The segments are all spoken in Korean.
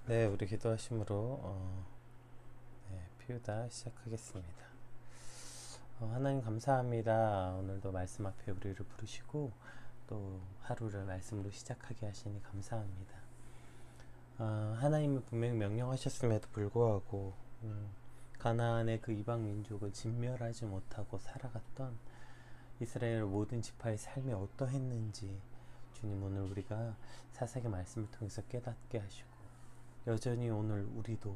네, 우리 기도하심으로 피우다 시작하겠습니다. 하나님 감사합니다. 오늘도 말씀 앞에 우리를 부르시고 또 하루를 말씀으로 시작하게 하시니 감사합니다. 하나님이 분명히 명령하셨음에도 불구하고 가나안의 그 이방 민족을 진멸하지 못하고 살아갔던 이스라엘 모든 지파의 삶이 어떠했는지 주님 오늘 우리가 사사기 말씀을 통해서 깨닫게 하시고 여전히 오늘 우리도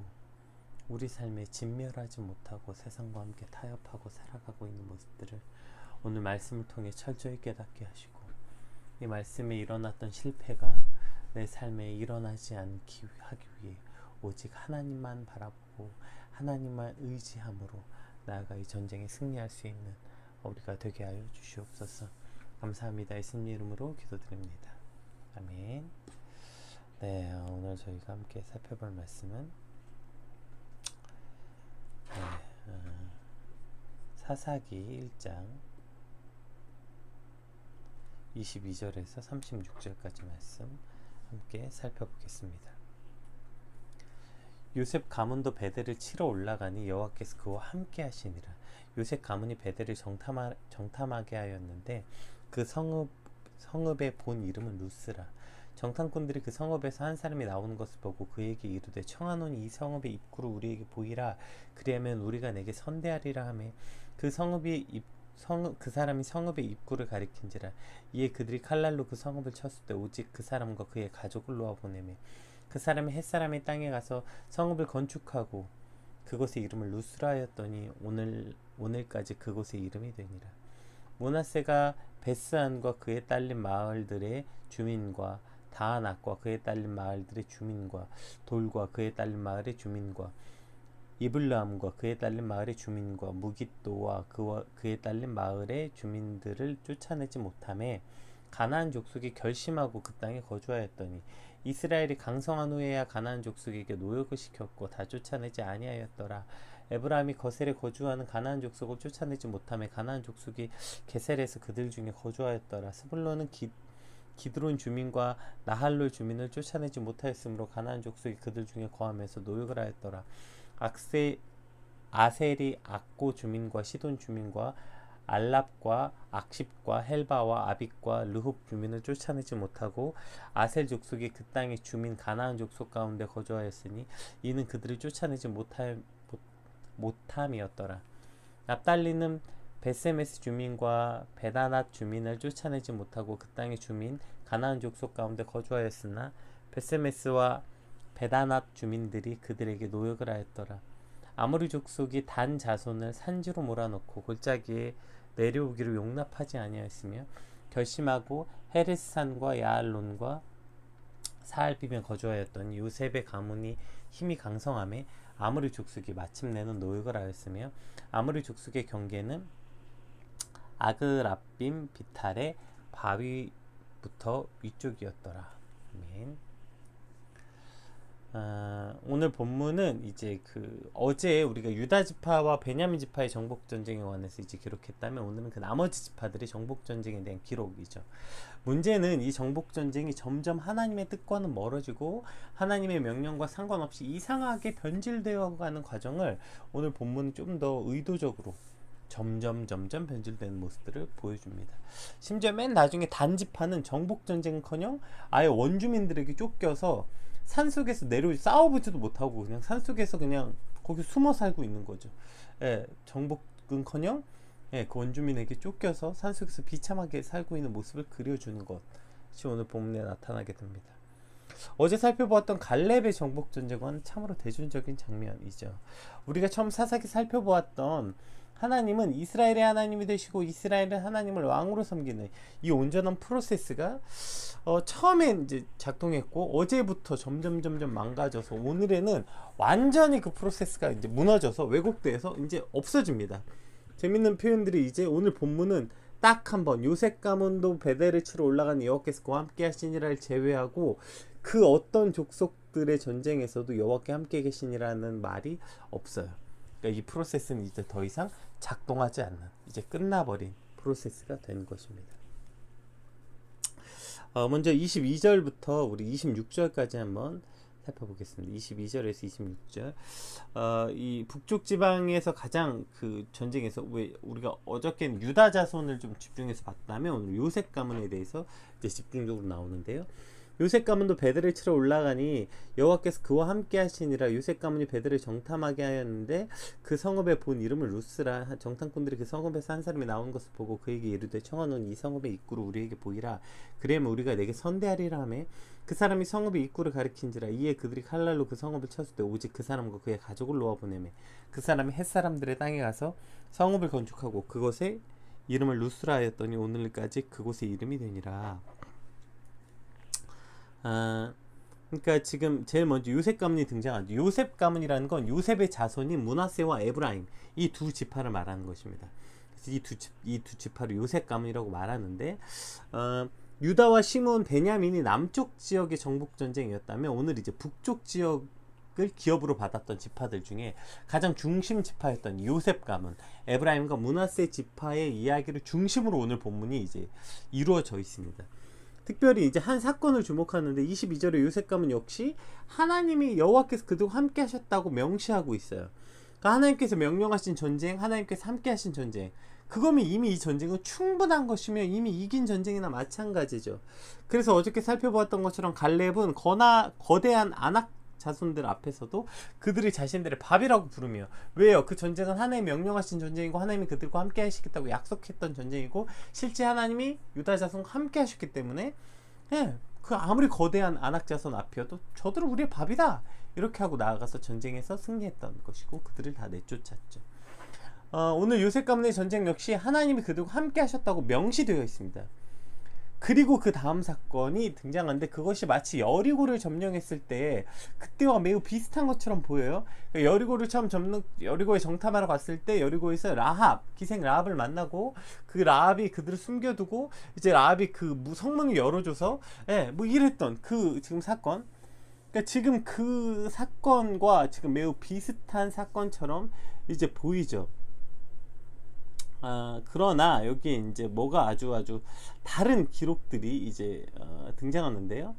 우리 삶에 진멸하지 못하고 세상과 함께 타협하고 살아가고 있는 모습들을 오늘 말씀을 통해 철저히 깨닫게 하시고 이 말씀에 일어났던 실패가 내 삶에 일어나지 않기 하기 위해 오직 하나님만 바라보고 하나님만 의지함으로 나아가 이 전쟁에 승리할 수 있는 우리가 되게 하여 주시옵소서. 감사합니다. 예수님 이름으로 기도드립니다. 아멘. 네, 오늘 저희가 함께 살펴볼 말씀은 사사기 1장 22절에서 36절까지 말씀 함께 살펴보겠습니다. 요셉 가문도 베델을 치러 올라가니 여호와께서 그와 함께 하시니라. 요셉 가문이 베델을 정탐하게 하였는데 그 성읍의 본 이름은 루스라. 정탐꾼들이 그 성읍에서 한 사람이 나오는 것을 보고 그에게 이르되 청하노니 이 성읍의 입구를 우리에게 보이라. 그리하면 우리가 내게 선대하리라 하매 그 사람이 성읍의 입구를 가리킨지라. 이에 그들이 칼날로 그 성읍을 쳤을 때 오직 그 사람과 그의 가족을 놓아 보내매 그 사람이 햇사람의 땅에 가서 성읍을 건축하고 그곳의 이름을 루스라 하였더니 오늘까지 그곳의 이름이 되니라. 므낫세가 베스안과 그에 딸린 마을들의 주민과 다아낙과 그에 딸린 마을들의 주민과 돌과 그에 딸린 마을의 주민과 이블람과 그에 딸린 마을의 주민과 무깃도와 그에 딸린 마을의 주민들을 쫓아내지 못하매 가나안 족속이 결심하고 그 땅에 거주하였더니 이스라엘이 강성한 후에야 가나안 족속에게 노역을 시켰고 다 쫓아내지 아니하였더라. 에브라임이 거셀에 거주하는 가나안 족속을 쫓아내지 못하며 가나안 족속이 게셀에서 그들 중에 거주하였더라. 스불론은 기드론 주민과 나할롤 주민을 쫓아내지 못하였으므로 가나안 족속이 그들 중에 거하면서 노역을 하였더라. 아셀이 악고 주민과 시돈 주민과 알랍과 악십과 헬바와 아빅과 르홉 주민을 쫓아내지 못하고 아셀 족속이 그 땅의 주민 가나안 족속 가운데 거주하였으니 이는 그들을 쫓아내지 못함이었더라. 납달리는 베세메스 주민과 베다낫 주민을 쫓아내지 못하고 그 땅의 주민 가나안 족속 가운데 거주하였으나 베세메스와 베다낫 주민들이 그들에게 노역을 하였더라. 아모리 족속이 단 자손을 산지로 몰아넣고 골짜기에 내려오기를 용납하지 아니하였으며 결심하고 헤레스산과 야알론과 사알빔에 거주하였던 요셉의 가문이 힘이 강성함에 아모리 족속이 마침내는 노역을 하였으며 아모리 족속의 경계는 아그랍빔 비탈의 바위부터 위쪽이었더라. 아멘. 오늘 본문은 이제 어제 우리가 유다 지파와 베냐민 지파의 정복 전쟁에 관해서 이제 기록했다면 오늘은 그 나머지 지파들의 정복 전쟁에 대한 기록이죠. 문제는 이 정복 전쟁이 점점 하나님의 뜻과는 멀어지고 하나님의 명령과 상관없이 이상하게 변질되어 가는 과정을 오늘 본문은 좀 더 의도적으로 점점 변질되는 모습들을 보여줍니다. 심지어 맨 나중에 단 지파는 정복 전쟁은커녕 아예 원주민들에게 쫓겨서 산속에서 싸워보지도 못하고 그냥 산속에서 그냥 거기 숨어 살고 있는 거죠. 예, 정복은커녕 그 원주민에게 쫓겨서 산속에서 비참하게 살고 있는 모습을 그려주는 것이 오늘 본문에 나타나게 됩니다. 어제 살펴보았던 갈렙의 정복 전쟁과는 참으로 대중적인 장면이죠. 우리가 처음 사사기 살펴보았던 하나님은 이스라엘의 하나님이 되시고 이스라엘은 하나님을 왕으로 섬기는 이 온전한 프로세스가 처음에 이제 작동했고 어제부터 점점 망가져서 오늘에는 완전히 그 프로세스가 이제 무너져서 왜곡돼서 이제 없어집니다. 재밌는 표현들이 이제 오늘 본문은 딱 한 번 요셉 가문도 베델을 치러 올라간 여호와께서 그와 함께 하시니라를 제외하고 그 어떤 족속들의 전쟁에서도 여호와께 함께 계시니라는 말이 없어요. 그러니까 이 프로세스는 이제 더 이상 작동하지 않는 이제 끝나버린 프로세스가 된 것입니다. 먼저 22절부터 우리 26절까지 한번 살펴보겠습니다. 22절에서 26절. 이 북쪽 지방에서 가장 그 전쟁에서 왜 우리가 어저께는 유다 자손을 좀 집중해서 봤다면 오늘 요셉 가문에 대해서 이제 집중적으로 나오는데요. 요셉 가문도 베들을 치러 올라가니 여호와께서 그와 함께 하시니라. 요셉 가문이 베들을 정탐하게 하였는데 그 성읍의 본 이름을 루스라. 정탐꾼들이 그 성읍에서 한 사람이 나온 것을 보고 그에게 이르되 청하노니 이 성읍의 입구를 우리에게 보이라. 그래야면 우리가 내게 선대하리라 하매 그 사람이 성읍의 입구를 가리킨지라. 이에 그들이 칼날로 그 성읍을 쳤을 때 오직 그 사람과 그의 가족을 놓아 보내매 그 사람이 헷사람들의 땅에 가서 성읍을 건축하고 그것의 이름을 루스라 하였더니 오늘까지 그곳의 이름이 되니라. 그러니까 지금 제일 먼저 요셉 가문이 등장하죠. 요셉 가문이라는 건 요셉의 자손인 므낫세와 에브라임 이 두 지파를 말하는 것입니다. 그래서 이 두 지파를 요셉 가문이라고 말하는데 유다와 시므온, 베냐민이 남쪽 지역의 정복 전쟁이었다면 오늘 이제 북쪽 지역을 기업으로 받았던 지파들 중에 가장 중심 지파였던 요셉 가문, 에브라임과 므낫세 지파의 이야기를 중심으로 오늘 본문이 이제 이루어져 있습니다. 특별히 이제 한 사건을 주목하는데 22절에 요셉 가문 역시 하나님이 여호와께서 그들과 함께 하셨다고 명시하고 있어요. 그러니까 하나님께서 명령하신 전쟁, 하나님께서 함께 하신 전쟁, 그거면 이미 이 전쟁은 충분한 것이며 이미 이긴 전쟁이나 마찬가지죠. 그래서 어저께 살펴보았던 것처럼 갈렙은 거대한 아낙 자손들 앞에서도 그들이 자신들의 밥이라고 부르며, 왜요? 그 전쟁은 하나님이 명령하신 전쟁이고 하나님이 그들과 함께 하시겠다고 약속했던 전쟁이고 실제 하나님이 유다 자손과 함께 하셨기 때문에 그 아무리 거대한 아낙 자손 앞이어도 저들은 우리의 밥이다 이렇게 하고 나아가서 전쟁에서 승리했던 것이고 그들을 다 내쫓았죠. 오늘 요셉 가문의 전쟁 역시 하나님이 그들과 함께 하셨다고 명시되어 있습니다. 그리고 그 다음 사건이 등장하는데 그것이 마치 여리고를 점령했을 때 그때와 매우 비슷한 것처럼 보여요. 여리고에 정탐하러 갔을 때 여리고에서 기생 라합을 만나고 그 라합이 그들을 숨겨두고 이제 라합이 그 성문을 열어줘서 뭐 이랬던 그 지금 사건. 그러니까 지금 그 사건과 지금 매우 비슷한 사건처럼 이제 보이죠. 그러나 여기 이제 뭐가 아주 다른 기록들이 이제 등장하는데요.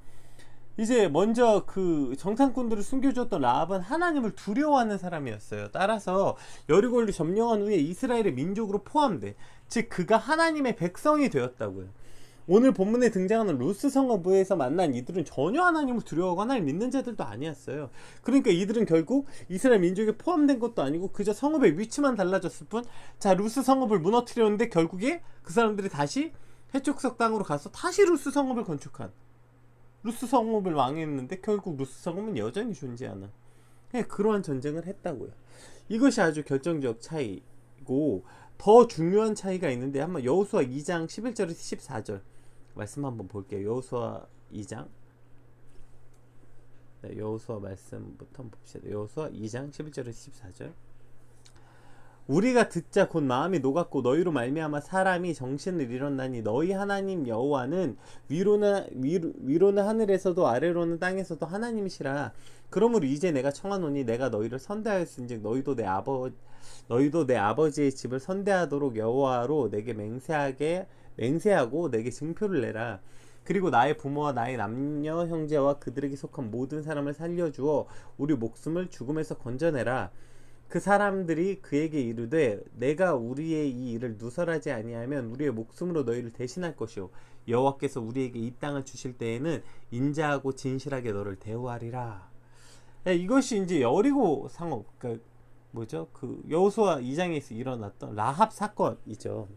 이제 먼저 그 정탐꾼들을 숨겨줬던 라합은 하나님을 두려워하는 사람이었어요. 따라서 여리고를 점령한 후에 이스라엘의 민족으로 포함돼, 즉 그가 하나님의 백성이 되었다고요. 오늘 본문에 등장하는 루스 성읍에서 만난 이들은 전혀 하나님을 두려워하고 하나님을 믿는 자들도 아니었어요. 그러니까 이들은 결국 이스라엘 민족에 포함된 것도 아니고 그저 성읍의 위치만 달라졌을 뿐, 자 루스 성읍을 무너뜨렸는데 결국에 그 사람들이 다시 해족석 땅으로 가서 다시 루스 성읍을 건축한, 루스 성읍을 왕했는데 결국 루스 성읍은 여전히 존재하는 그러한 전쟁을 했다고요. 이것이 아주 결정적 차이고, 더 중요한 차이가 있는데 한번 여호수아 2장 11절에서 14절 말씀 한번 볼게요. 여호수아 2장, 여호수아 말씀부터 한번 봅시다. 여호수아 2장 11절에서 14절. 우리가 듣자 곧 마음이 녹았고 너희로 말미암아 사람이 정신을 잃었나니 너희 하나님 여호와는 위로는 하늘에서도 아래로는 땅에서도 하나님이시라. 그러므로 이제 내가 청하노니 내가 너희를 선대하였은즉 너희도 내 아버지의 집을 선대하도록 여호와로 내게 맹세하고 내게 증표를 내라. 그리고 나의 부모와 나의 남녀 형제와 그들에게 속한 모든 사람을 살려주어 우리 목숨을 죽음에서 건져내라. 그 사람들이 그에게 이르되 내가 우리의 이 일을 누설하지 아니하면 우리의 목숨으로 너희를 대신할 것이요 여호와께서 우리에게 이 땅을 주실 때에는 인자하고 진실하게 너를 대우하리라. 이것이 이제 여리고 상업, 그러니까 그 여호수아 2장에서 일어났던 라합 사건이죠.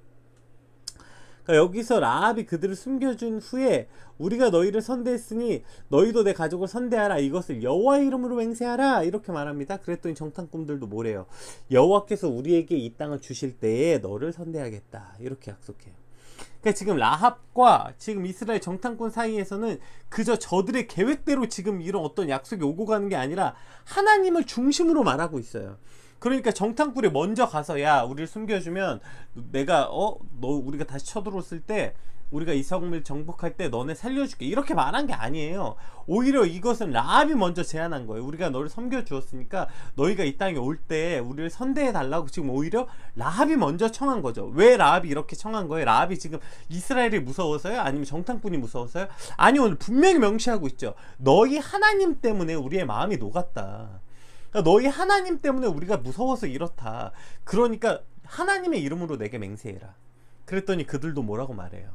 그러니까 여기서 라합이 그들을 숨겨준 후에 우리가 너희를 선대했으니 너희도 내 가족을 선대하라. 이것을 여호와의 이름으로 맹세하라. 이렇게 말합니다. 그랬더니 정탐꾼들도 뭐래요? 여호와께서 우리에게 이 땅을 주실 때에 너를 선대하겠다. 이렇게 약속해요. 그러니까 지금 라합과 지금 이스라엘 정탐꾼 사이에서는 그저 저들의 계획대로 지금 이런 어떤 약속이 오고 가는 게 아니라 하나님을 중심으로 말하고 있어요. 그러니까 정탐꾼이 먼저 가서 야 우리를 숨겨주면 내가 너 우리가 다시 쳐들어왔을 때 우리가 이 성을 정복할 때 너네 살려줄게 이렇게 말한 게 아니에요. 오히려 이것은 라합이 먼저 제안한 거예요. 우리가 너를 섬겨주었으니까 너희가 이 땅에 올 때 우리를 선대해 달라고 지금 오히려 라합이 먼저 청한 거죠. 왜 라합이 이렇게 청한 거예요? 라합이 지금 이스라엘이 무서워서요? 아니면 정탐꾼이 무서워서요? 아니 오늘 분명히 명시하고 있죠. 너희 하나님 때문에 우리의 마음이 녹았다. 너희 하나님 때문에 우리가 무서워서 이렇다. 그러니까 하나님의 이름으로 내게 맹세해라. 그랬더니 그들도 뭐라고 말해요?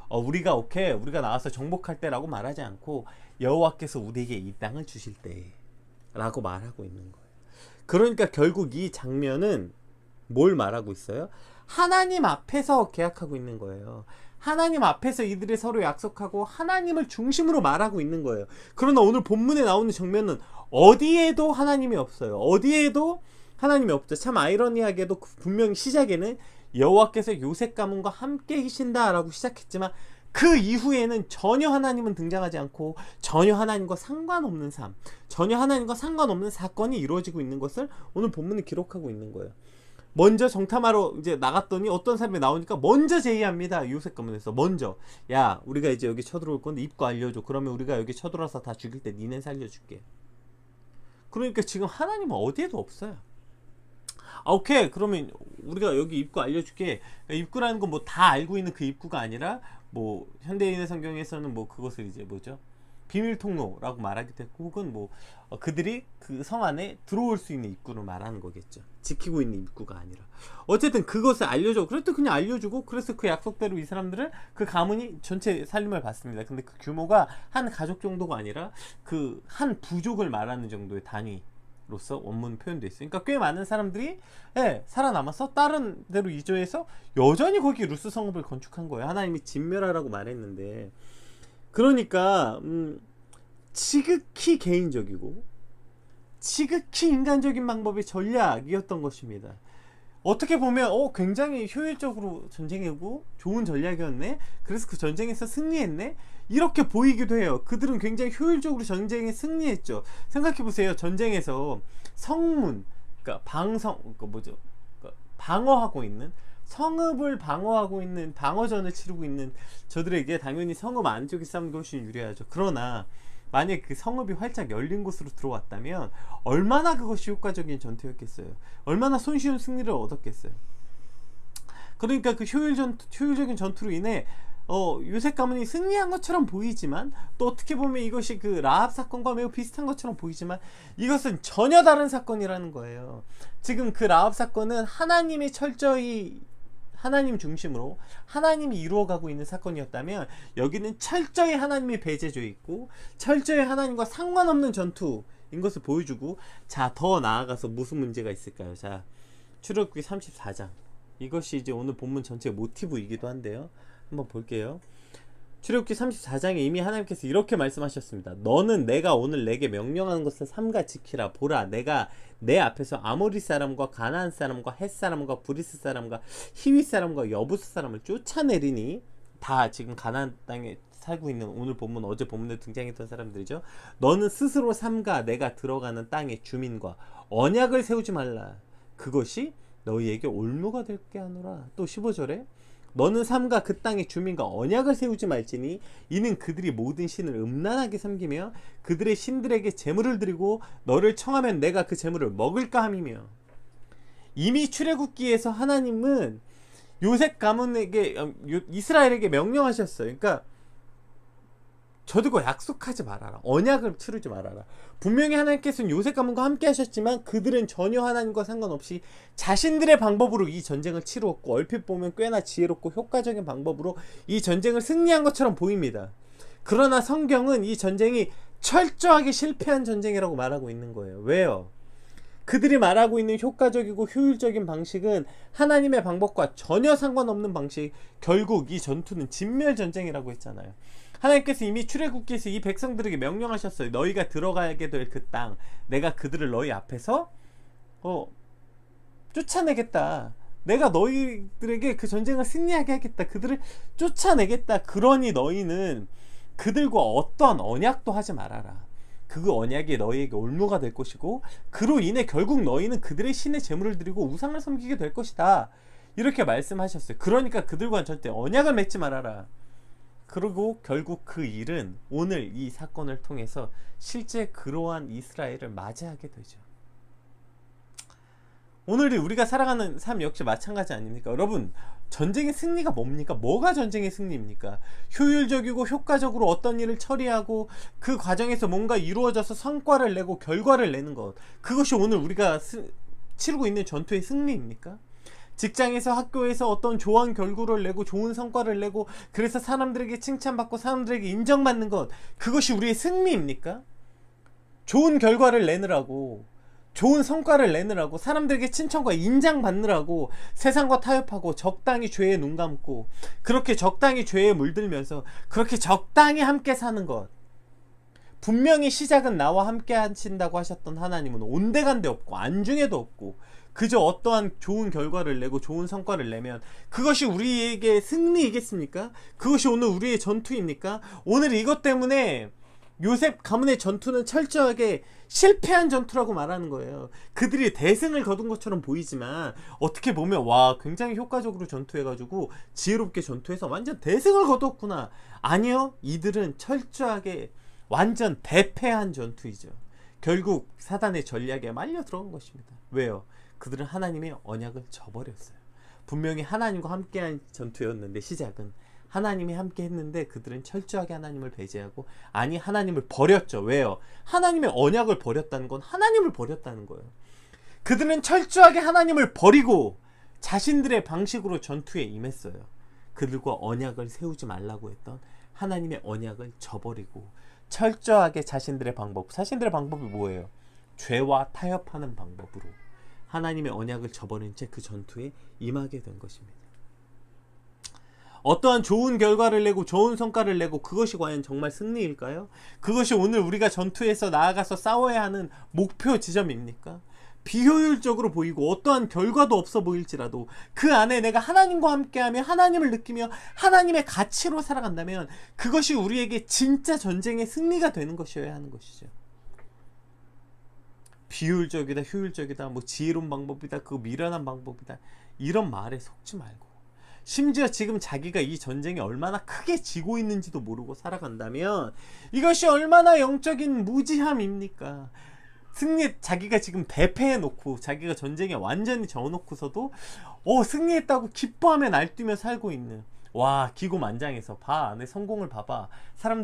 우리가 우리가 나와서 정복할 때라고 말하지 않고 여호와께서 우리에게 이 땅을 주실 때 라고 말하고 있는 거예요. 그러니까 결국 이 장면은 뭘 말하고 있어요? 하나님 앞에서 계약하고 있는 거예요. 하나님 앞에서 이들이 서로 약속하고 하나님을 중심으로 말하고 있는 거예요. 그러나 오늘 본문에 나오는 장면은 어디에도 하나님이 없어요. 어디에도 하나님이 없죠. 참 아이러니하게도 분명히 시작에는 여호와께서 요셉 가문과 함께 계신다 라고 시작했지만 그 이후에는 전혀 하나님은 등장하지 않고 전혀 하나님과 상관없는 삶, 전혀 하나님과 상관없는 사건이 이루어지고 있는 것을 오늘 본문은 기록하고 있는 거예요. 먼저 정탐하러 이제 나갔더니 어떤 사람이 나오니까 먼저 제의합니다. 요셉 가문에서 먼저 야 우리가 이제 여기 쳐들어올 건데 입구 알려줘. 그러면 우리가 여기 쳐들어와서 다 죽일 때 니네 살려줄게. 그러니까 지금 하나님은 어디에도 없어요. 오케이 그러면 우리가 여기 입구 알려줄게. 입구라는 건 뭐 다 알고 있는 그 입구가 아니라 뭐 현대인의 성경에서는 뭐 그것을 이제 뭐죠? 비밀 통로라고 말하기도 했고 혹은 뭐 그들이 그 성 안에 들어올 수 있는 입구를 말하는 거겠죠. 지키고 있는 입구가 아니라 어쨌든 그것을 알려줘. 그랬더니 그냥 알려주고 그래서 그 약속대로 이 사람들은 그 가문이 전체 살림을 받습니다. 근데 그 규모가 한 가족 정도가 아니라 그 한 부족을 말하는 정도의 단위 로서 원문 표현되어 있어요. 그러니까 꽤 많은 사람들이 살아남아서 다른 데로 이주해서 여전히 거기 루스 성읍을 건축한 거예요. 하나님이 진멸하라고 말했는데 그러니까 지극히 개인적이고 지극히 인간적인 방법의 전략이었던 것입니다. 어떻게 보면 굉장히 효율적으로 전쟁이고 좋은 전략이었네. 그래서 그 전쟁에서 승리했네. 이렇게 보이기도 해요. 그들은 굉장히 효율적으로 전쟁에 승리했죠. 생각해보세요. 전쟁에서 성문, 그러니까 방어하고 있는 성읍을 방어하고 있는 방어전을 치르고 있는 저들에게 당연히 성읍 안쪽에 싸우는 것이 유리하죠. 그러나 만약 그 성읍이 활짝 열린 곳으로 들어왔다면 얼마나 그것이 효과적인 전투였겠어요. 얼마나 손쉬운 승리를 얻었겠어요. 그러니까 그 효율적인 전투로 인해 요셉 가문이 승리한 것처럼 보이지만 또 어떻게 보면 이것이 그 라합 사건과 매우 비슷한 것처럼 보이지만 이것은 전혀 다른 사건이라는 거예요. 지금 그 라합 사건은 하나님이 철저히 하나님 중심으로 하나님이 이루어가고 있는 사건이었다면 여기는 철저히 하나님이 배제되어 있고 철저히 하나님과 상관없는 전투인 것을 보여주고 자 더 나아가서 무슨 문제가 있을까요? 자 출애굽기 34장 이것이 이제 오늘 본문 전체의 모티브이기도 한데요. 한번 볼게요. 출애굽기 34장에 이미 하나님께서 이렇게 말씀하셨습니다. 너는 내가 오늘 내게 명령하는 것을 삼가 지키라. 보라 내가 내 앞에서 아모리 사람과 가나안 사람과 헷 사람과 브리스 사람과 히위 사람과 여부스 사람을 쫓아내리니 다 지금 가나안 땅에 살고 있는 오늘 본문 어제 본문에 등장했던 사람들이죠. 너는 스스로 삼가 내가 들어가는 땅의 주민과 언약을 세우지 말라. 그것이 너희에게 올무가 될게 하노라. 또 15절에 너는 삼가 그 땅의 주민과 언약을 세우지 말지니 이는 그들이 모든 신을 음란하게 섬기며 그들의 신들에게 제물을 드리고 너를 청하면 내가 그 제물을 먹을까 함이며. 이미 출애굽기에서 하나님은 요셉 가문에게 이스라엘에게 명령하셨어요. 그러니까 저들과 약속하지 말아라. 언약을 치르지 말아라. 분명히 하나님께서는 요셉 가문과 함께 하셨지만 그들은 전혀 하나님과 상관없이 자신들의 방법으로 이 전쟁을 치루었고 얼핏 보면 꽤나 지혜롭고 효과적인 방법으로 이 전쟁을 승리한 것처럼 보입니다. 그러나 성경은 이 전쟁이 철저하게 실패한 전쟁이라고 말하고 있는 거예요. 왜요? 그들이 말하고 있는 효과적이고 효율적인 방식은 하나님의 방법과 전혀 상관없는 방식. 결국 이 전투는 진멸 전쟁이라고 했잖아요. 하나님께서 이미 출애굽기에서 이 백성들에게 명령하셨어요. 너희가 들어가게 될 그 땅 내가 그들을 너희 앞에서 쫓아내겠다. 내가 너희들에게 그 전쟁을 승리하게 하겠다. 그들을 쫓아내겠다. 그러니 너희는 그들과 어떤 언약도 하지 말아라. 그 언약이 너희에게 올무가 될 것이고 그로 인해 결국 너희는 그들의 신의 제물을 드리고 우상을 섬기게 될 것이다. 이렇게 말씀하셨어요. 그러니까 그들과는 절대 언약을 맺지 말아라. 그리고 결국 그 일은 오늘 이 사건을 통해서 실제 그러한 이스라엘을 맞이하게 되죠. 오늘 우리가 살아가는 삶 역시 마찬가지 아닙니까? 여러분, 전쟁의 승리가 뭡니까? 뭐가 전쟁의 승리입니까? 효율적이고 효과적으로 어떤 일을 처리하고 그 과정에서 뭔가 이루어져서 성과를 내고 결과를 내는 것, 그것이 오늘 우리가 치르고 있는 전투의 승리입니까? 직장에서, 학교에서 어떤 좋은 결과를 내고 좋은 성과를 내고 그래서 사람들에게 칭찬받고 사람들에게 인정받는 것, 그것이 우리의 승리입니까? 좋은 결과를 내느라고, 좋은 성과를 내느라고, 사람들에게 칭찬과 인정받느라고 세상과 타협하고 적당히 죄에 눈 감고 그렇게 적당히 죄에 물들면서 그렇게 적당히 함께 사는 것, 분명히 시작은 나와 함께 하신다고 하셨던 하나님은 온데간데 없고 안중에도 없고 그저 어떠한 좋은 결과를 내고 좋은 성과를 내면 그것이 우리에게 승리이겠습니까? 그것이 오늘 우리의 전투입니까? 오늘 이것 때문에 요셉 가문의 전투는 철저하게 실패한 전투라고 말하는 거예요. 그들이 대승을 거둔 것처럼 보이지만 어떻게 보면 와, 굉장히 효과적으로 전투해가지고 지혜롭게 전투해서 완전 대승을 거뒀구나. 아니요, 이들은 철저하게 완전 대패한 전투이죠. 결국 사단의 전략에 말려 들어간 것입니다. 왜요? 그들은 하나님의 언약을 저버렸어요. 분명히 하나님과 함께한 전투였는데, 시작은 하나님이 함께 했는데 그들은 철저하게 하나님을 배제하고, 아니 하나님을 버렸죠. 왜요? 하나님의 언약을 버렸다는 건 하나님을 버렸다는 거예요. 그들은 철저하게 하나님을 버리고 자신들의 방식으로 전투에 임했어요. 그들과 언약을 세우지 말라고 했던 하나님의 언약을 저버리고 철저하게 자신들의 방법이 뭐예요? 죄와 타협하는 방법으로 하나님의 언약을 저버린 채 그 전투에 임하게 된 것입니다. 어떠한 좋은 결과를 내고 좋은 성과를 내고 그것이 과연 정말 승리일까요? 그것이 오늘 우리가 전투에서 나아가서 싸워야 하는 목표 지점입니까? 비효율적으로 보이고 어떠한 결과도 없어 보일지라도 그 안에 내가 하나님과 함께하며 하나님을 느끼며 하나님의 가치로 살아간다면 그것이 우리에게 진짜 전쟁의 승리가 되는 것이어야 하는 것이죠. 비효율적이다, 효율적이다, 뭐 지혜로운 방법이다, 그거 미련한 방법이다, 이런 말에 속지 말고, 심지어 지금 자기가 이 전쟁에 얼마나 크게 지고 있는지도 모르고 살아간다면 이것이 얼마나 영적인 무지함입니까? 자기가 지금 대패해놓고 자기가 전쟁에 완전히 져놓고서도 승리했다고 기뻐하며 날뛰며 살고 있는, 와, 기고만장해서 봐, 내 성공을 봐봐,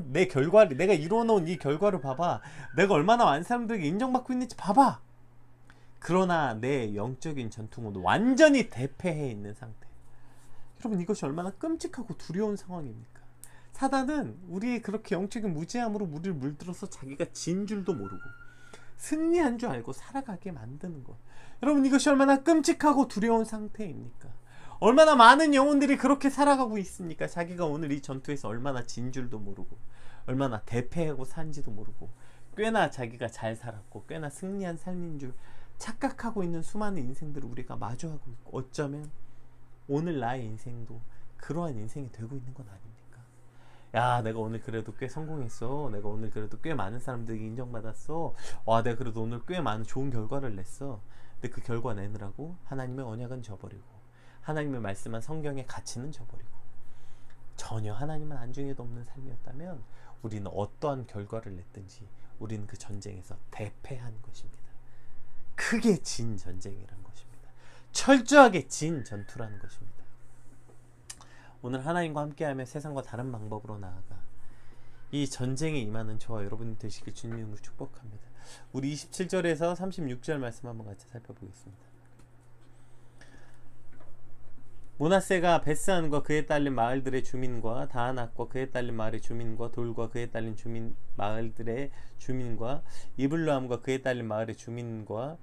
내 결과를, 내가 이루어놓은 이 결과를 봐봐, 내가 얼마나 많은 사람들에게 인정받고 있는지 봐봐. 그러나 내 영적인 전투는 완전히 대패해 있는 상태. 여러분, 이것이 얼마나 끔찍하고 두려운 상황입니까? 사단은 우리의 그렇게 영적인 무지함으로 우리를 물들어서 자기가 진 줄도 모르고 승리한 줄 알고 살아가게 만드는 것. 여러분, 이것이 얼마나 끔찍하고 두려운 상태입니까? 얼마나 많은 영혼들이 그렇게 살아가고 있습니까? 자기가 오늘 이 전투에서 얼마나 진 줄도 모르고 얼마나 대패하고 산지도 모르고 꽤나 자기가 잘 살았고 꽤나 승리한 삶인 줄 착각하고 있는 수많은 인생들을 우리가 마주하고 있고, 어쩌면 오늘 나의 인생도 그러한 인생이 되고 있는 건 아닙니까? 야, 내가 오늘 그래도 꽤 성공했어. 내가 오늘 그래도 꽤 많은 사람들에게 인정받았어. 와, 내가 그래도 오늘 꽤 많은 좋은 결과를 냈어. 근데 그 결과 내느라고 하나님의 언약은 저버리고 하나님의 말씀한 성경의 가치는 저버리고 전혀 하나님은 안중에도 없는 삶이었다면 우리는 어떠한 결과를 냈든지 우리는 그 전쟁에서 대패한 것입니다. 크게 진 전쟁이란 것입니다. 철저하게 진 전투라는 것입니다. 오늘 하나님과 함께하며 세상과 다른 방법으로 나아가 이 전쟁에 임하는 저와 여러분이 되시길 주님으로 축복합니다. 우리 27절에서 36절 말씀 한번 같이 살펴보겠습니다. 므낫세가 베스안과 그에 딸린 마을들의 주민과 다아낙과 그에 딸린 마을의 주민과 돌과 그에 딸린 마을들의 주민과 이블루함과 그에 딸린 마을의 주민과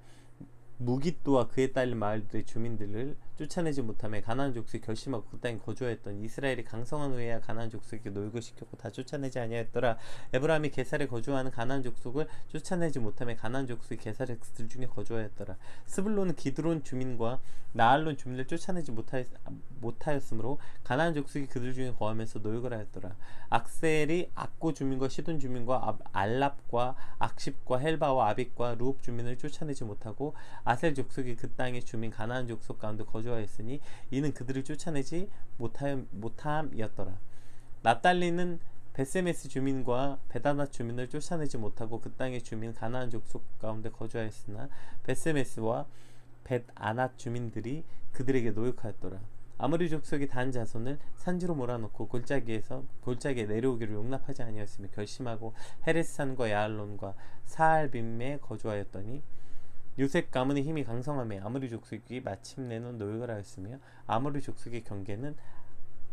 무깃도와 그에 딸린 마을들의 주민들을 쫓아내지 못하며 가나안 족속이 결심하고 그 땅에 거주하였더니 이스라엘이 강성한 후에야 가나안 족속에게 노역을 시켰고 다 쫓아내지 아니하였더라. 에브라임이 게살에 거주하는 가나안 족속을 쫓아내지 못하며 가나안 족속이 게살에 그들 중에 거주하였더라. 스불론은 기드론 주민과 나알론 주민을 쫓아내지 못하였으므로 가나안 족속이 그들 중에 거하면서 노역을 하였더라. 악셀이 악고 주민과 시돈 주민과 알랍과 악십과 헬바와 아빅과 루옵 주민을 쫓아내지 못하고 아셀 족속이 그 땅의 주민 가나안 족속 가운데 거주하였으니 이는 그들을 쫓아내지 못함이었더라. 납달리는 베세메스 주민과 베다낫 주민을 쫓아내지 못하고 그 땅의 주민 가나안 족속 가운데 거주하였으나 베세메스와 벳아낫 주민들이 그들에게 노역하였더라. 아모리 족속이 단 자손을 산지로 몰아넣고 골짜기에 내려오기를 용납하지 아니하였으며 결심하고 헤레스산과 야알론과 사알빔에 거주하였더니 요셉 가문의 힘이 강성하며 아모리 족속이 마침내는 노역을 하였으며 아모리 족속의 경계는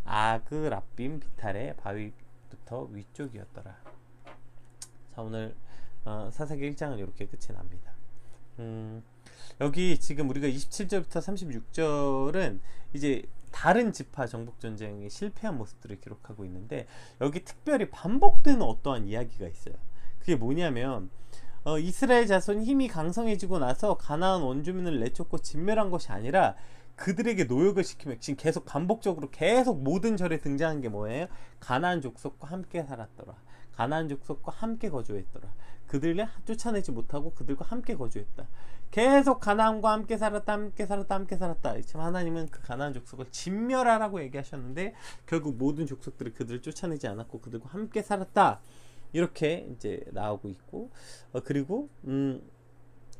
아그랍빔 비탈의 바위부터 위쪽이었더라. 자, 오늘 사사기 1장은 이렇게 끝이 납니다. 여기 지금 우리가 27절부터 36절은 이제 다른 지파 정복전쟁에 실패한 모습들을 기록하고 있는데, 여기 특별히 반복되는 어떠한 이야기가 있어요. 그게 뭐냐면 이스라엘 자손이 힘이 강성해지고 나서 가나안 원주민을 내쫓고 진멸한 것이 아니라 그들에게 노역을 시키며 지금 계속 반복적으로 계속 모든 절에 등장한 게 뭐예요? 가나안 족속과 함께 살았더라. 가나안 족속과 함께 거주했더라. 그들을 쫓아내지 못하고 그들과 함께 거주했다. 계속 가나안과 함께 살았다, 함께 살았다, 함께 살았다. 지금 하나님은 그 가나안 족속을 진멸하라고 얘기하셨는데 결국 모든 족속들이 그들을 쫓아내지 않았고 그들과 함께 살았다. 이렇게 이제 나오고 있고, 그리고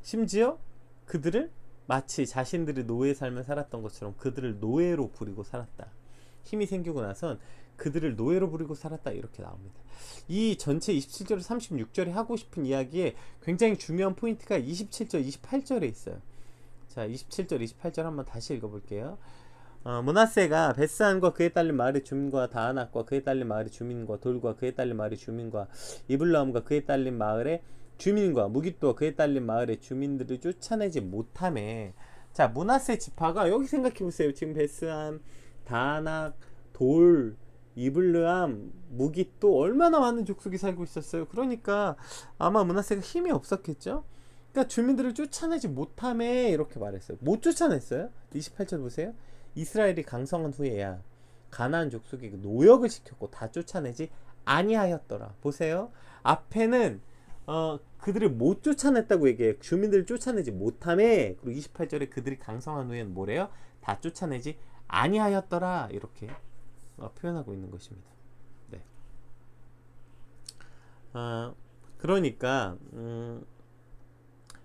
심지어 그들을 마치 자신들이 노예 삶을 살았던 것처럼 그들을 노예로 부리고 살았다. 힘이 생기고 나선 그들을 노예로 부리고 살았다. 이렇게 나옵니다. 이 전체 27절 36절에 하고 싶은 이야기에 굉장히 중요한 포인트가 27절 28절에 있어요. 자, 27절 28절 한번 다시 읽어볼게요. 므낫세가 베스안과 그에 딸린 마을의 주민과 다아낙과 그에 딸린 마을의 주민과 돌과 그에 딸린 마을의 주민과 이블라함과 그에 딸린 마을의 주민과 무깃도와 그에 딸린 마을의 주민들을 쫓아내지 못하매. 자, 므낫세 지파가 여기 생각해보세요. 지금 베스안, 다아낙, 돌, 이블르함, 무깃도 얼마나 많은 족속이 살고 있었어요. 그러니까 아마 므낫세가 힘이 없었겠죠. 그러니까 주민들을 쫓아내지 못하매 이렇게 말했어요. 못 쫓아냈어요. 28절 보세요. 이스라엘이 강성한 후에야 가나안 족속에게 노역을 시켰고 다 쫓아내지 아니하였더라. 보세요. 앞에는 그들을 못 쫓아냈다고 얘기해요. 주민들을 쫓아내지 못하매. 그리고 28절에 그들이 강성한 후에는 뭐래요? 다 쫓아내지 아니하였더라. 이렇게 표현하고 있는 것입니다. 네. 그러니까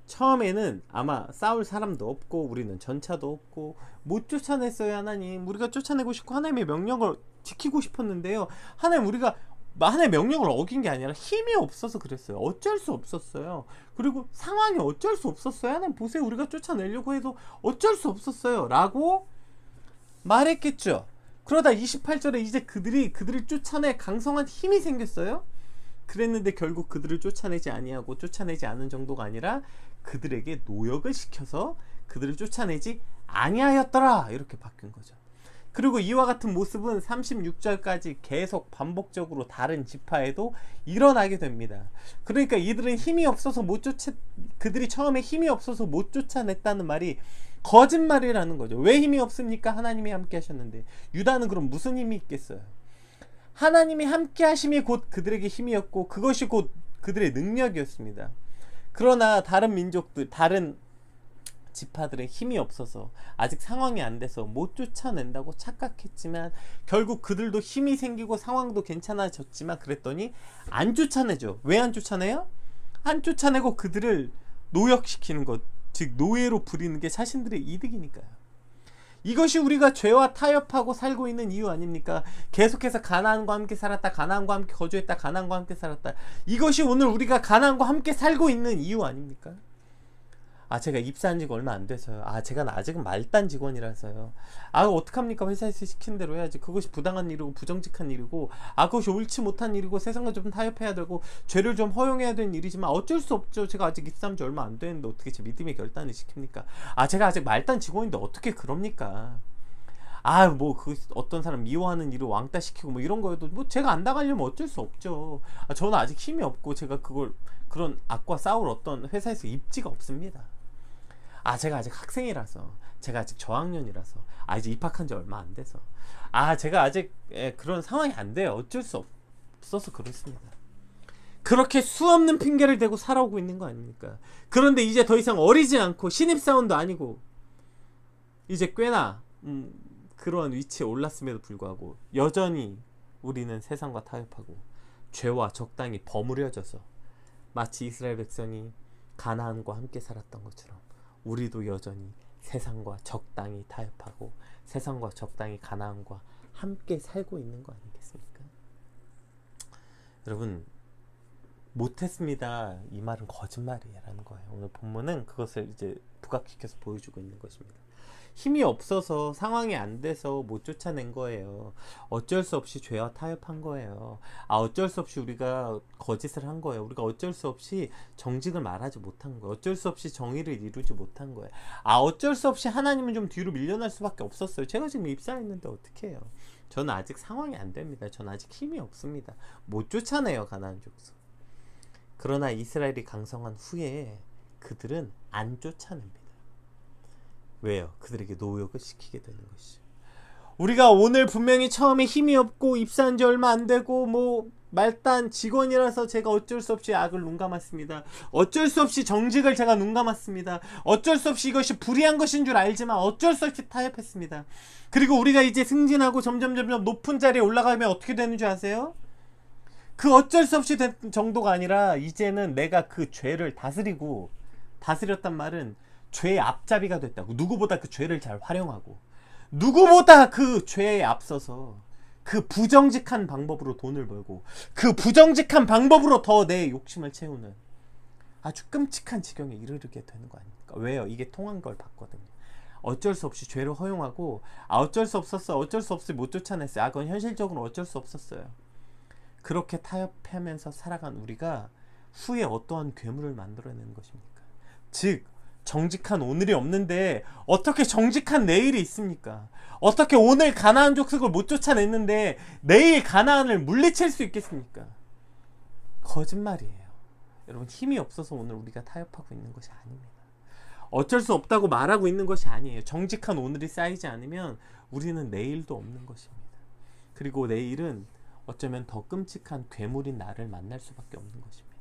처음에는 아마 싸울 사람도 없고 우리는 전차도 없고 못 쫓아냈어요. 하나님, 우리가 쫓아내고 싶고 하나님의 명령을 지키고 싶었는데요, 하나님, 우리가 하나님의 명령을 어긴 게 아니라 힘이 없어서 그랬어요. 어쩔 수 없었어요. 그리고 상황이 어쩔 수 없었어요. 하나님 보세요, 우리가 쫓아내려고 해도 어쩔 수 없었어요 라고 말했겠죠. 그러다 28절에 이제 그들을 쫓아내 강성한 힘이 생겼어요. 그랬는데 결국 그들을 쫓아내지 아니하고 쫓아내지 않은 정도가 아니라 그들에게 노역을 시켜서 그들을 쫓아내지 아니하였더라. 이렇게 바뀐 거죠. 그리고 이와 같은 모습은 36절까지 계속 반복적으로 다른 지파에도 일어나게 됩니다. 그러니까 이들은 힘이 없어서 그들이 처음에 힘이 없어서 못 쫓아냈다는 말이 거짓말이라는 거죠. 왜 힘이 없습니까? 하나님이 함께 하셨는데. 유다는 그럼 무슨 힘이 있겠어요? 하나님이 함께 하심이 곧 그들에게 힘이었고 그것이 곧 그들의 능력이었습니다. 그러나 다른 민족들, 다른 지파들의 힘이 없어서 아직 상황이 안 돼서 못 쫓아낸다고 착각했지만 결국 그들도 힘이 생기고 상황도 괜찮아졌지만 그랬더니 안 쫓아내죠. 왜 안 쫓아내요? 안 쫓아내고 그들을 노역시키는 것, 즉 노예로 부리는 게 자신들의 이득이니까요. 이것이 우리가 죄와 타협하고 살고 있는 이유 아닙니까? 계속해서 가나안과 함께 살았다, 가나안과 함께 거주했다, 가나안과 함께 살았다. 이것이 오늘 우리가 가나안과 함께 살고 있는 이유 아닙니까? 제가 입사한 지가 얼마 안 돼서요. 제가 아직은 말단 직원이라서요. 어떡합니까? 회사에서 시킨 대로 해야지. 그것이 부당한 일이고 부정직한 일이고 그것이 옳지 못한 일이고 세상과 좀 타협해야 되고 죄를 좀 허용해야 되는 일이지만 어쩔 수 없죠. 제가 아직 입사한 지 얼마 안 됐는데 어떻게 제 믿음의 결단을 시킵니까? 제가 아직 말단 직원인데 어떻게 그럽니까? 어떤 사람 미워하는 일을 왕따 시키고 뭐 이런 거여도 뭐 제가 안 나가려면 어쩔 수 없죠. 저는 아직 힘이 없고 제가 그런 악과 싸울 어떤 회사에서 입지가 없습니다. 제가 아직 학생이라서, 제가 아직 저학년이라서, 이제 입학한 지 얼마 안 돼서, 제가 아직 그런 상황이 안 돼요. 어쩔 수 없어서 그렇습니다. 그렇게 수없는 핑계를 대고 살아오고 있는 거 아닙니까? 그런데 이제 더 이상 어리지 않고 신입사원도 아니고 이제 꽤나 그러한 위치에 올랐음에도 불구하고 여전히 우리는 세상과 타협하고 죄와 적당히 버무려져서 마치 이스라엘 백성이 가나안과 함께 살았던 것처럼 우리도 여전히 세상과 적당히 타협하고 세상과 적당히 가나안과 함께 살고 있는 거 아니겠습니까? 여러분, 못했습니다. 이 말은 거짓말이라는 거예요. 오늘 본문은 그것을 이제 부각시켜서 보여주고 있는 것입니다. 힘이 없어서 상황이 안 돼서 못 쫓아낸 거예요. 어쩔 수 없이 죄와 타협한 거예요. 어쩔 수 없이 우리가 거짓을 한 거예요. 우리가 어쩔 수 없이 정직을 말하지 못한 거예요. 어쩔 수 없이 정의를 이루지 못한 거예요. 어쩔 수 없이 하나님은 좀 뒤로 밀려날 수밖에 없었어요. 제가 지금 입사했는데 어떻게 해요? 저는 아직 상황이 안 됩니다. 저는 아직 힘이 없습니다. 못 쫓아내요, 가나안 족속. 그러나 이스라엘이 강성한 후에 그들은 안 쫓아냅니다. 왜요? 그들에게 노역을 시키게 되는 것이죠. 우리가 오늘 분명히 처음에 힘이 없고 입사한 지 얼마 안 되고 말단 직원이라서 제가 어쩔 수 없이 악을 눈 감았습니다. 어쩔 수 없이 정직을 제가 눈 감았습니다. 어쩔 수 없이 이것이 불의한 것인 줄 알지만 어쩔 수 없이 타협했습니다. 그리고 우리가 이제 승진하고 점점 높은 자리에 올라가면 어떻게 되는 줄 아세요? 그 어쩔 수 없이 된 정도가 아니라 이제는 내가 그 죄를 다스렸단 말은 죄의 앞잡이가 됐다고. 누구보다 그 죄를 잘 활용하고 누구보다 그 죄에 앞서서 그 부정직한 방법으로 돈을 벌고 그 부정직한 방법으로 더 내 욕심을 채우는 아주 끔찍한 지경에 이르게 되는 거 아닙니까? 왜요? 이게 통한 걸 봤거든요. 어쩔 수 없이 죄를 허용하고 어쩔 수 없었어, 어쩔 수 없이 못 쫓아냈어요. 그건 현실적으로 어쩔 수 없었어요. 그렇게 타협하면서 살아간 우리가 후에 어떠한 괴물을 만들어내는 것입니까? 즉 정직한 오늘이 없는데 어떻게 정직한 내일이 있습니까? 어떻게 오늘 가나안 족속을 못 쫓아냈는데 내일 가나안을 물리칠 수 있겠습니까? 거짓말이에요. 여러분, 힘이 없어서 오늘 우리가 타협하고 있는 것이 아닙니다. 어쩔 수 없다고 말하고 있는 것이 아니에요. 정직한 오늘이 쌓이지 않으면 우리는 내일도 없는 것입니다. 그리고 내일은 어쩌면 더 끔찍한 괴물인 나를 만날 수밖에 없는 것입니다.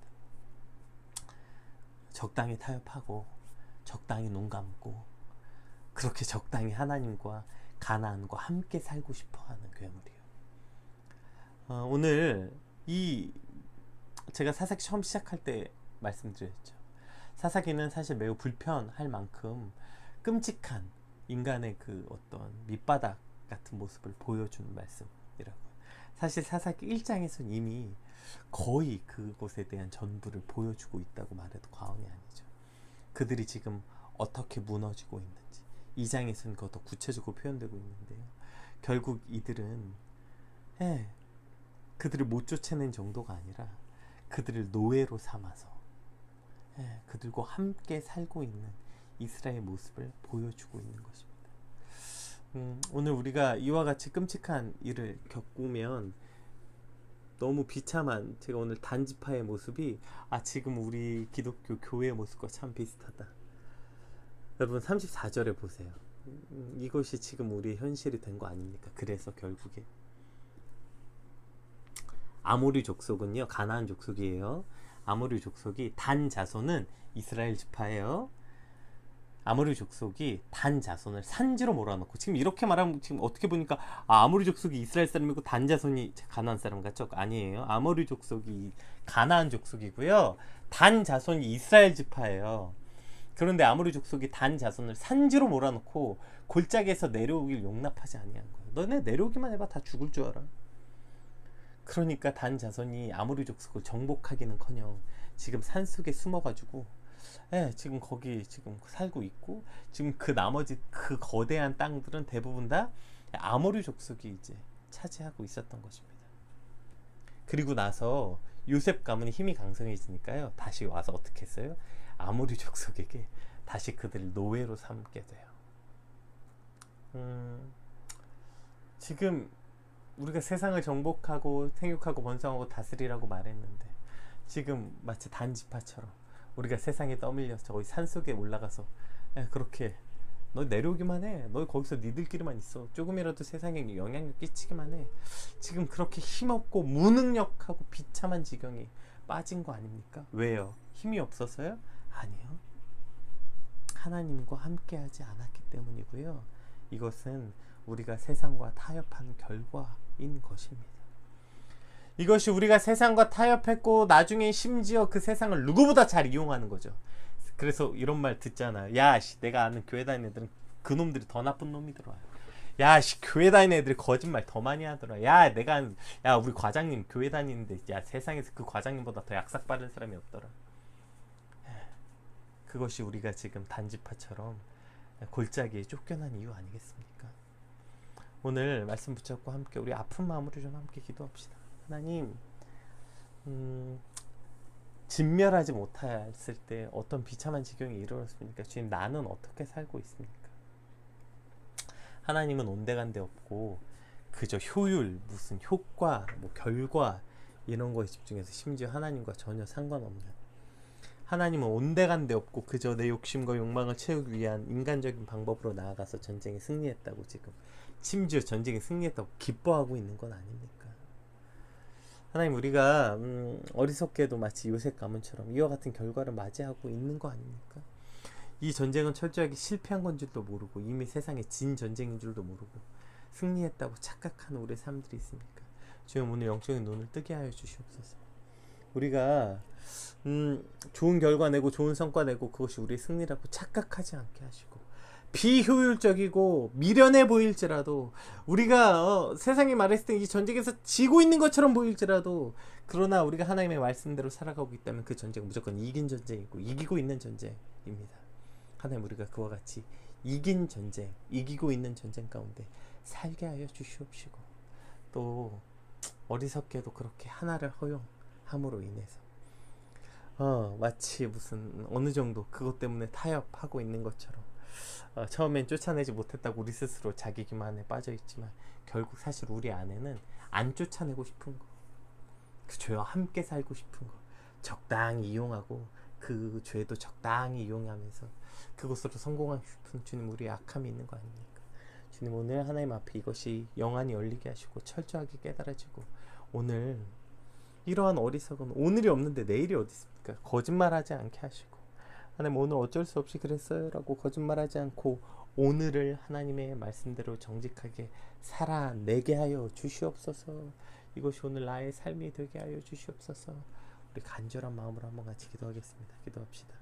적당히 타협하고 적당히 눈 감고 그렇게 적당히 하나님과 가나안과 함께 살고 싶어하는 괴물이에요. 오늘 제가 사사기 처음 시작할 때 말씀드렸죠. 사사기는 사실 매우 불편할 만큼 끔찍한 인간의 그 어떤 밑바닥 같은 모습을 보여주는 말씀이라고. 사실 사사기 1장에서는 이미 거의 그곳에 대한 전부를 보여주고 있다고 말해도 과언이 아니죠. 그들이 지금 어떻게 무너지고 있는지 2장에서는 그거 더 구체적으로 표현되고 있는데요. 결국 이들은 그들을 못 쫓아낸 정도가 아니라 그들을 노예로 삼아서 그들과 함께 살고 있는 이스라엘의 모습을 보여주고 있는 것입니다. 오늘 우리가 이와 같이 끔찍한 일을 겪으면 너무 비참한 제가 오늘 단지파의 모습이 지금 우리 기독교 교회의 모습과 참 비슷하다. 여러분 34절에 보세요. 이것이 지금 우리의 현실이 된 거 아닙니까? 그래서 결국에 아모리 족속은요, 가나안 족속이에요. 아모리 족속이 단 자손은 이스라엘 지파예요. 아모리 족속이 단 자손을 산지로 몰아넣고, 지금 이렇게 말하면 지금 어떻게 보니까 아모리 족속이 이스라엘 사람이고 단 자손이 가나안 사람 같죠? 아니에요. 아모리 족속이 가나안 족속이고요. 단 자손이 이스라엘 지파예요. 그런데 아모리 족속이 단 자손을 산지로 몰아넣고 골짜기에서 내려오길 용납하지 아니한 거예요. 너네 내려오기만 해봐 다 죽을 줄 알아. 그러니까 단 자손이 아모리 족속을 정복하기는커녕 지금 산속에 숨어가지고 예, 지금 거기 지금 살고 있고, 지금 그 나머지 그 거대한 땅들은 대부분 다 아모리 족속이 이제 차지하고 있었던 것입니다. 그리고 나서 요셉 가문이 힘이 강성해지니까요, 다시 와서 어떻게 했어요? 아모리 족속에게 다시 그들을 노예로 삼게 돼요. 지금 우리가 세상을 정복하고 생육하고 번성하고 다스리라고 말했는데, 지금 마치 단지파처럼 우리가 세상에 떠밀려서 저기 산속에 올라가서 그렇게 너 내려오기만 해. 너 거기서 니들끼리만 있어. 조금이라도 세상에 영향력 끼치기만 해. 지금 그렇게 힘없고 무능력하고 비참한 지경이 빠진 거 아닙니까? 왜요? 힘이 없어서요? 아니요. 하나님과 함께하지 않았기 때문이고요. 이것은 우리가 세상과 타협한 결과인 것입니다. 이것이 우리가 세상과 타협했고 나중에 심지어 그 세상을 누구보다 잘 이용하는 거죠. 그래서 이런 말 듣잖아. 야, 내가 아는 교회 다니는 애들은 그놈들이 더 나쁜 놈이더라. 야, 교회 다니는 애들이 거짓말 더 많이 하더라. 야, 우리 과장님 교회 다니는데 야, 세상에서 그 과장님보다 더 약삭 빠른 사람이 없더라. 그것이 우리가 지금 단지파처럼 골짜기에 쫓겨난 이유 아니겠습니까? 오늘 말씀 붙잡고 함께 우리 아픈 마음으로 좀 함께 기도합시다. 하나님, 진멸하지 못했을 때 어떤 비참한 지경이 이르렀습니까? 주님, 나는 어떻게 살고 있습니까? 하나님은 온데간데 없고 그저 효율, 무슨 효과, 뭐 결과 이런 거에 집중해서 심지어 하나님과 전혀 상관없는, 하나님은 온데간데 없고 그저 내 욕심과 욕망을 채우기 위한 인간적인 방법으로 나아가서 전쟁에 승리했다고, 지금 심지어 전쟁에 승리했다고 기뻐하고 있는 건 아닙니까? 하나님, 우리가 어리석게도 마치 요셉 가문처럼 이와 같은 결과를 맞이하고 있는 거 아닙니까? 이 전쟁은 철저하게 실패한 건 줄도 모르고 이미 세상에 진 전쟁인 줄도 모르고 승리했다고 착각하는 우리 사람들이 있습니까? 주님, 오늘 영적인 눈을 뜨게 하여 주시옵소서. 우리가 좋은 결과 내고 좋은 성과 내고 그것이 우리의 승리라고 착각하지 않게 하시고, 비효율적이고 미련해 보일지라도, 우리가 세상이 말했을 때 이 전쟁에서 지고 있는 것처럼 보일지라도, 그러나 우리가 하나님의 말씀대로 살아가고 있다면 그 전쟁은 무조건 이긴 전쟁이고 이기고 있는 전쟁입니다. 하나님, 우리가 그와 같이 이긴 전쟁, 이기고 있는 전쟁 가운데 살게 하여 주시옵시고, 또 어리석게도 그렇게 하나를 허용함으로 인해서 마치 무슨 어느 정도 그것 때문에 타협하고 있는 것처럼 처음엔 쫓아내지 못했다고 우리 스스로 자기 기만에 빠져있지만, 결국 사실 우리 안에는 안 쫓아내고 싶은 거, 그 죄와 함께 살고 싶은 거, 적당히 이용하고 그 죄도 적당히 이용하면서 그것으로 성공하고 싶은 주님, 우리의 악함이 있는 거 아닙니까? 주님, 오늘 하나님 앞에 이것이 영안이 열리게 하시고 철저하게 깨달아지고, 오늘 이러한 어리석은 오늘이 없는데 내일이 어디 있습니까? 거짓말하지 않게 하시고, 하나님, 오늘 어쩔 수 없이 그랬어요 라고 거짓말하지 않고 오늘을 하나님의 말씀대로 정직하게 살아내게 하여 주시옵소서. 이것이 오늘 나의 삶이 되게 하여 주시옵소서. 우리 간절한 마음으로 한번 같이 기도하겠습니다. 기도합시다.